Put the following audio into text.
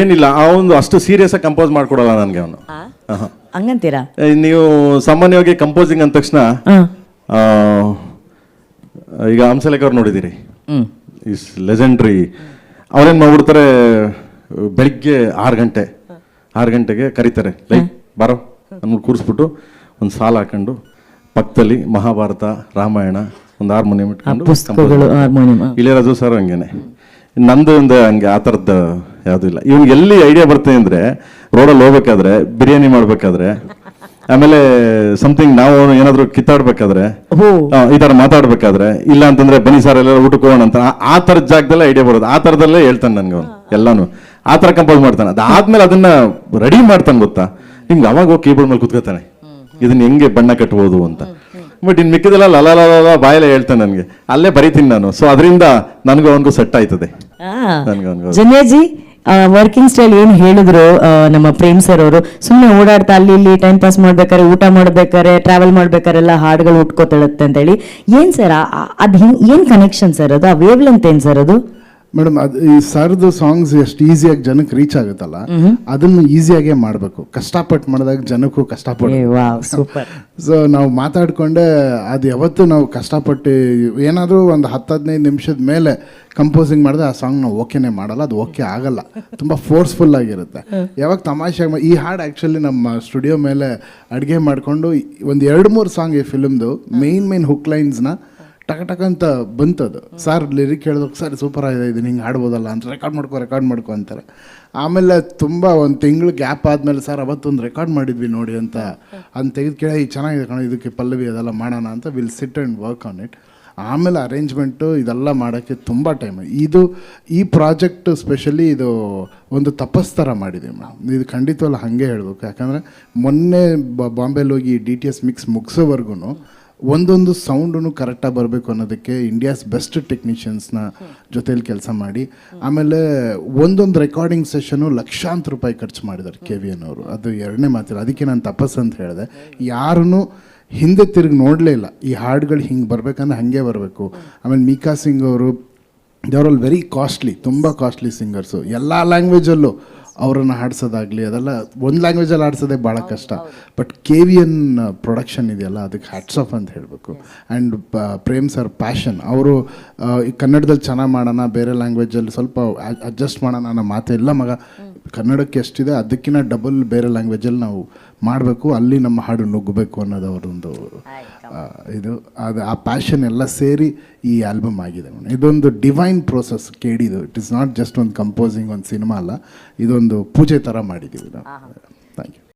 ಏನಿಲ್ಲ, ಅವನು ಅಷ್ಟು ಸೀರಿಯಸ್ ಆಗಿ ಕಂಪೋಸ್ ಮಾಡ್ಕೊಡಲ್ಲ ನನಗೆ ಅವನು. ಹಂಗಂತೀರಾ? ನೀವು ಸಾಮಾನ್ಯವಾಗಿ ಕಂಪೋಸಿಂಗ್ ಅಂದ ತಕ್ಷಣ ಈಗ ಹಂಸಲೇಖ ಅವ್ರು ನೋಡಿದ್ದೀರಿ, ಇಸ್ ಲೆಜೆಂಡ್ರಿ. ಅವ್ರೇನು ಮಾಡ್ಬಿಡ್ತಾರೆ, ಬೆಳಿಗ್ಗೆ 6 ಗಂಟೆಗೆ ಕರೀತಾರೆ, ಲೈಕ್ ಬಾರೋ ಅಂದ್ಬಿಟ್ಟು ಕೂರಿಸ್ಬಿಟ್ಟು ಒಂದು ಸಾಲ ಹಾಕೊಂಡು ಪಕ್ಕದಲ್ಲಿ ಮಹಾಭಾರತ ರಾಮಾಯಣ ಒಂದು ಹಾರ್ಮೋನಿಯಂ ಇಟ್ಕೊಂಡು ಇಳಿಯರಾಜು ಸರ್ ಹಂಗೇನೆ. ನಂದು ಒಂದು ಹಂಗೆ ಆ ಥರದ್ದು ಯಾವುದೂ ಇಲ್ಲ. ಇವ್ನಿಗೆ ಎಲ್ಲಿ ಐಡಿಯಾ ಬರ್ತದೆ ಅಂದರೆ, ರೋಡಲ್ಲಿ ಹೋಗ್ಬೇಕಾದ್ರೆ, ಬಿರಿಯಾನಿ ಮಾಡಬೇಕಾದ್ರೆ, ಆಮೇಲೆ ಸಮಥಿಂಗ್ ನಾವು ಏನಾದರೂ ಕಿತ್ತಾಡ್ಬೇಕಾದ್ರೆ, ಈ ಥರ ಮಾತಾಡ್ಬೇಕಾದ್ರೆ, ಇಲ್ಲ ಅಂತಂದ್ರೆ ಬನ್ನಿ ಸರ್ ಎಲ್ಲ ಊಟಕ್ಕೆ ಹೋಗೋಣ ಅಂತ, ಆ ಥರದ ಜಾಗದಲ್ಲೇ ಐಡಿಯಾ ಬರೋದು. ಆ ಥರದಲ್ಲೇ ಹೇಳ್ತಾನೆ ನನಗೆ ಅವನು ಎಲ್ಲಾನು. ಆ ಥರ ಕಂಪೋಸ್ ಮಾಡ್ತಾನೆ. ಅದಾದ್ಮೇಲೆ ಅದನ್ನ ರೆಡಿ ಮಾಡ್ತಾನೆ ಗೊತ್ತಾ, ನಿಮ್ಗೆ ಅವಾಗ ಹೋಗಿ ಕೀಬೋರ್ಡ್ ಮೇಲೆ ಕುತ್ಕೋತಾನೆ, ಇದನ್ನ ಹೆಂಗೆ ಬಣ್ಣ ಕಟ್ಬೋದು ಅಂತ. ಬಟ್ ಇನ್ನು ಮಿಕ್ಕಿದೆಲ್ಲ ಲಲ ಬಾಯಲ್ಲೇ ಹೇಳ್ತಾನೆ ನನಗೆ, ಅಲ್ಲೇ ಬರೀತೀನಿ ನಾನು. ಸೊ ಅದರಿಂದ ನನಗೂ ಅವನಿಗೂ ಸೆಟ್ ಆಯ್ತದೆ. ಜನ್ಯಾಜಿ ವರ್ಕಿಂಗ್ ಸ್ಟೈಲ್ ಏನು ಹೇಳಿದ್ರು ನಮ್ಮ ಪ್ರೇಮ್ ಸರ್ ಅವರು, ಸುಮ್ಮನೆ ಓಡಾಡ್ತಾ ಅಲ್ಲಿ ಇಲ್ಲಿ ಟೈಮ್ ಪಾಸ್ ಮಾಡ್ಬೇಕಾರೆ, ಊಟ ಮಾಡ್ಬೇಕಾರೆ, ಟ್ರಾವೆಲ್ ಮಾಡ್ಬೇಕಾರೆಲ್ಲ ಹಾಡುಗಳು ಉಟ್ಕೋತಾಳತ್ತೆ ಅಂತ ಹೇಳಿ, ಏನ್ ಸರ್ ಅದ್ ಏನ್ ಕನೆಕ್ಷನ್ ಸರ್ ಅದು? ಆ ವೇವ್ ಲೆಂತ್ ಏನ್ ಸರ್ ಅದು? ಮೇಡಮ್, ಅದು ಈ ಸರ್ದು ಸಾಂಗ್ಸ್ ಎಷ್ಟು ಈಸಿಯಾಗಿ ಜನಕ್ಕೆ ರೀಚ್ ಆಗುತ್ತಲ್ಲ, ಅದನ್ನು ಈಸಿಯಾಗೇ ಮಾಡಬೇಕು. ಕಷ್ಟಪಟ್ಟು ಮಾಡಿದಾಗ ಜನಕ್ಕೂ ಕಷ್ಟಪಟ್ಟು. ಸೊ ನಾವು ಮಾತಾಡ್ಕೊಂಡೆ ಅದು ಯಾವತ್ತು ನಾವು ಕಷ್ಟಪಟ್ಟು ಏನಾದರೂ ಒಂದು 10-15 ನಿಮಿಷದ ಮೇಲೆ ಕಂಪೋಸಿಂಗ್ ಮಾಡಿದ್ರೆ ಆ ಸಾಂಗ್ ನಾವು ಓಕೆನೇ ಮಾಡಲ್ಲ, ಅದು ಓಕೆ ಆಗಲ್ಲ, ತುಂಬ ಫೋರ್ಸ್ಫುಲ್ ಆಗಿರುತ್ತೆ. ಯಾವಾಗ ತಮಾಷೆಯಾಗಿ ಈ ಹಾಡು ಆ್ಯಕ್ಚುಲಿ ನಮ್ಮ ಸ್ಟುಡಿಯೋ ಮೇಲೆ ಅಡುಗೆ ಮಾಡಿಕೊಂಡು ಒಂದು 2-3 ಸಾಂಗ್ ಈ ಫಿಲ್ಮ್ದು ಮೇನ್ ಹುಕ್ ಲೈನ್ಸ್ನ ಟಕ ಅಂತ ಬಂತದು. ಸರ್ ಲಿರಿಕ್ ಹೇಳಿದ್ರು, ಸರ್ ಸೂಪರ್ ಆಗಿದೆ, ಇದು ಹಿಂಗೆ ಹಾಡ್ಬೋದಲ್ಲ ಅಂತ ರೆಕಾರ್ಡ್ ಮಾಡ್ಕೊ ಅಂತಾರೆ. ಆಮೇಲೆ ತುಂಬ ಒಂದು ತಿಂಗಳು ಗ್ಯಾಪ್ ಆದಮೇಲೆ, ಸರ್ ಅವತ್ತೊಂದು ರೆಕಾರ್ಡ್ ಮಾಡಿದ್ವಿ ನೋಡಿ ಅಂತ ತೆಗೆದು ಕೇಳಿ, ಈ ಚೆನ್ನಾಗಿದೆ ಕಣ, ಇದಕ್ಕೆ ಪಲ್ಲವಿ ಅದೆಲ್ಲ ಮಾಡೋಣ ಅಂತ will sit and work on it. ಆಮೇಲೆ ಅರೇಂಜ್ಮೆಂಟು ಇದೆಲ್ಲ ಮಾಡೋಕ್ಕೆ ತುಂಬ ಟೈಮ್. ಈ ಪ್ರಾಜೆಕ್ಟ್ ಸ್ಪೆಷಲಿ ಇದು ಒಂದು ತಪಸ್ತರ ಮಾಡಿದೆ ಮೇಡಮ್. ಇದು ಖಂಡಿತವಲ್ಲ ಹಾಗೆ ಹೇಳಬೇಕು. ಯಾಕಂದರೆ ಮೊನ್ನೆ ಬಾಂಬೆಲಿ ಹೋಗಿ DTS ಮಿಕ್ಸ್ ಮುಗಿಸೋವರೆಗೂ ಒಂದೊಂದು ಸೌಂಡೂ ಕರೆಕ್ಟಾಗಿ ಬರಬೇಕು ಅನ್ನೋದಕ್ಕೆ ಇಂಡಿಯಾಸ್ ಬೆಸ್ಟ್ ಟೆಕ್ನಿಷಿಯನ್ಸ್ನ ಜೊತೇಲಿ ಕೆಲಸ ಮಾಡಿ, ಆಮೇಲೆ ಒಂದೊಂದು ರೆಕಾರ್ಡಿಂಗ್ ಸೆಷನು ಲಕ್ಷಾಂತರ ರೂಪಾಯಿ ಖರ್ಚು ಮಾಡಿದ್ದಾರೆ KVN ಅವರು. ಅದು ಎರಡನೇ ಮಾತಿಲ್ಲ. ಅದಕ್ಕೆ ನಾನು ತಪಸ್ಸು ಅಂತ ಹೇಳಿದೆ. ಯಾರೂ ಹಿಂದೆ ತಿರುಗಿ ನೋಡಲೇ ಇಲ್ಲ. ಈ ಹಾಡುಗಳು ಹಿಂಗೆ ಬರಬೇಕಂದ್ರೆ ಹಾಗೆ ಬರಬೇಕು. ಆಮೇಲೆ ಮೀಕಾ ಸಿಂಗ್ ಅವರು, they are all very costly, ತುಂಬ ಕಾಸ್ಟ್ಲಿ ಸಿಂಗರ್ಸು. ಎಲ್ಲ ಲ್ಯಾಂಗ್ವೇಜಲ್ಲೂ ಅವರನ್ನು ಹಾಡ್ಸೋದಾಗಲಿ, ಅದೆಲ್ಲ ಒಂದು ಲ್ಯಾಂಗ್ವೇಜಲ್ಲಿ ಹಾಡ್ಸೋದೇ ಭಾಳ ಕಷ್ಟ. ಬಟ್ KVN ಪ್ರೊಡಕ್ಷನ್ ಇದೆಯಲ್ಲ, ಅದಕ್ಕೆ ಹ್ಯಾಟ್ಸ್ ಆಫ್ ಅಂತ ಹೇಳಬೇಕು. ಆ್ಯಂಡ್ ಪ್ರೇಮ್ ಸರ್ ಪ್ಯಾಷನ್, ಅವರು ಕನ್ನಡದಲ್ಲಿ ಚೆನ್ನಾಗಿ ಮಾಡೋಣ, ಬೇರೆ ಲ್ಯಾಂಗ್ವೇಜಲ್ಲಿ ಸ್ವಲ್ಪ ಅಡ್ಜಸ್ಟ್ ಮಾಡೋಣ ಅನ್ನೋ ಮಾತು ಇಲ್ಲ ಮಗ. ಕನ್ನಡಕ್ಕೆ ಎಷ್ಟಿದೆ ಅದಕ್ಕಿಂತ ಡಬಲ್ ಬೇರೆ ಲ್ಯಾಂಗ್ವೇಜಲ್ಲಿ ನಾವು ಮಾಡಬೇಕು, ಅಲ್ಲಿ ನಮ್ಮ ಹಾಡು ನುಗ್ಗಬೇಕು ಅನ್ನೋದು ಅವರೊಂದು ಇದು. ಆ ಪ್ಯಾಷನ್ ಎಲ್ಲ ಸೇರಿ ಈ ಆಲ್ಬಮ್ ಆಗಿದೆ. ಇದೊಂದು ಡಿವೈನ್ ಪ್ರೋಸೆಸ್ ಕೇಳಿದ್ದು. ಇಟ್ ಇಸ್ ನಾಟ್ ಜಸ್ಟ್ ಒಂದು ಕಂಪೋಸಿಂಗ್, ಒಂದು ಸಿನಿಮಾ ಅಲ್ಲ, ಇದೊಂದು ಪೂಜೆ ಥರ ಮಾಡಿದ್ದೀವಿ ನಾವು. Thank you.